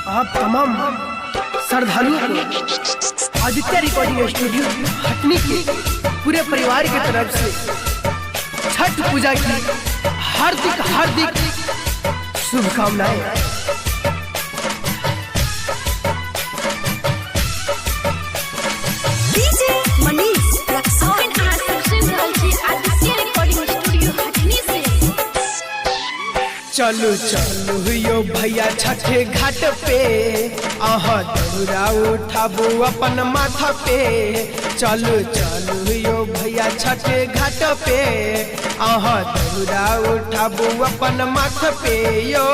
आप तमाम श्रद्धालुओं को आदित्य रिकॉर्डिंग स्टूडियो हटनी के पूरे परिवार की तरफ से छठ पूजा की हार्दिक शुभकामनाएं। चलो चलो यो भैया छठे घाट पे आहा दौरा उठाबो अपन माथा पे। चलो चलो यो भैया छठे घाट पे आहा दौरा उठाबो अपन माथा पे। यो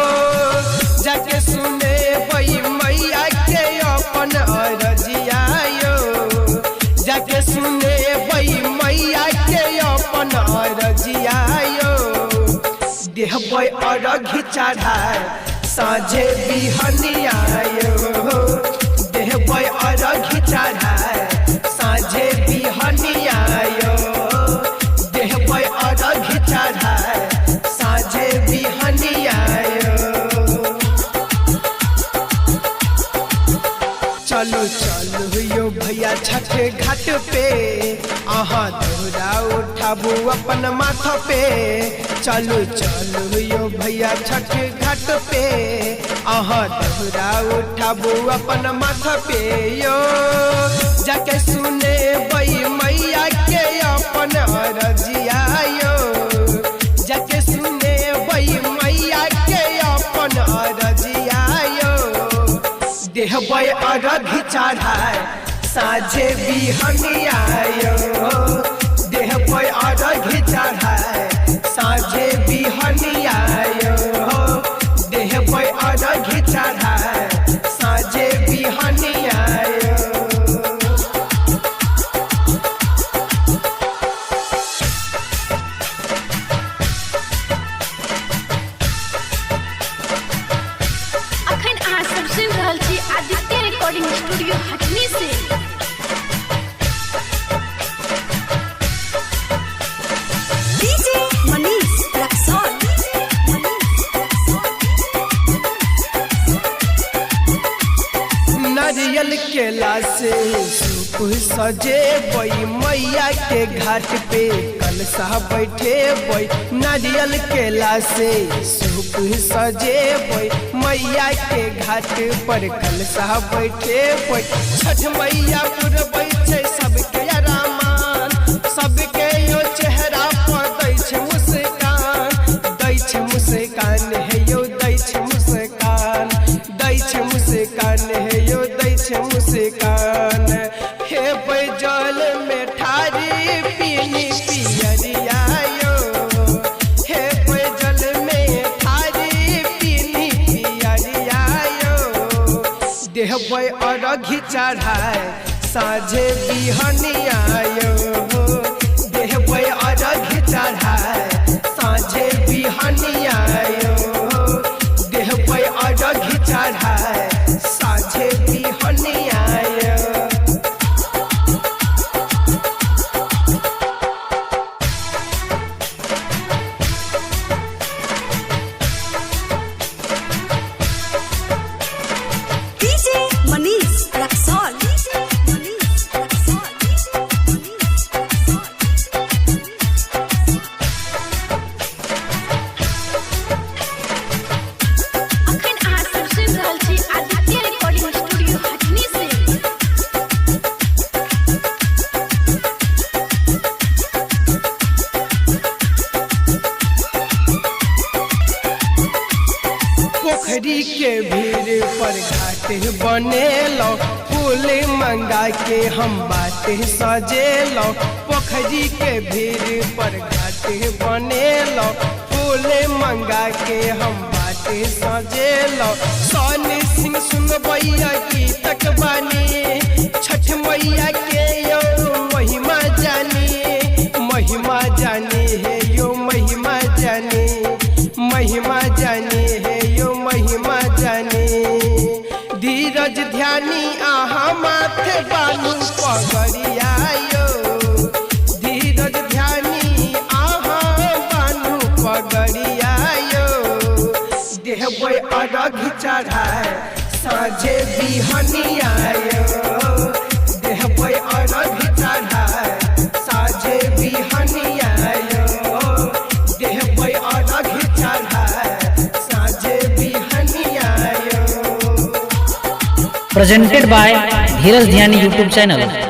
जाके सुने भई मैया के अपन अरजिया यो, जाके सुने भई मैया के अपन अरजिया यो। देहबै अरघी चढ़ाए साँझे बिहनिया यो, देहबै अरघी चढ़ाए साँझे बिहनिया यो, देहबै अरघी चढ़ाए साँझे बिहनिया यो। चलो चलो यो भैया छठे घाट पे आहा दौरा उठाबू अपन माथा पे। चलो चलो यो भैया छठे घाट पे आहा दौरा उठाबू अपन माथा पे। यो जाके सुने बई मैया के अपन अरजिया यो, जाके सुने बई मैया के अपन अरजिया यो। देहबै अरघी चढ़ाए साँझे बिहनिया यो, देहबै अरघी चढ़ाए साँझे बिहनिया यो, देहबै अरघी चढ़ाए साँझे बिहनिया यो। अखन अहाँ सब सुनि रहल छी आदित्य रिकॉर्डिंग स्टूडियो हटनी से। नारियल केला से सूप सजे बई मैया के घाट पे कलशा बैठे बई। नारियल केला से सूप सजे बई मैया के घाट पर कलशा बैठे बई। छठ मैया पुरबै छै सबके रामान, सबके यो चेहरा पर दै छै मुस्कान, दै छै मुस्कान है यो, दै छै मुस्कान, दै छै मुस्कान है यो, दै छै मुस्कान। हे बैजल में ठारी पीनी पियरिया यो, हे बैजल में ठारी पीनी पियरिया यो। देहबै अरघी चढ़ाए साँझे बिहनिया यो, देहबै अरघी चढ़ाए साँझे बिहनिया यो, देहबै अरघी चढ़ाए साँझे बिहनिया यो। पोखरी के भीड़ पर घाट बनेलो, फूल मंगा के हम बाटे सजेलो। पोखरी के भीड़ पर घाट बनेलो, फूल मंगा के हम बाटे सजेलो। सोनी सिंह सुनबैया गीतक बानी, छठ मैया के यो महिमा जानी, महिमा जानी है यो महिमा जानी, महिमा जानी है यो महिमा जानी। धीरज ध्यानी आहा माथे बानू पगड़िया यो, धीरज ध्यानी आहा बानू पगड़िया यो। देहबै अरघी चढ़ाए साझे बिहनिया देहबै अरघ चढ़ाए साझे बिहनिया देहबै अरघ चढ़ाए साझे बिहनिया। Presented by Dheeraj Dhyani YouTube channel.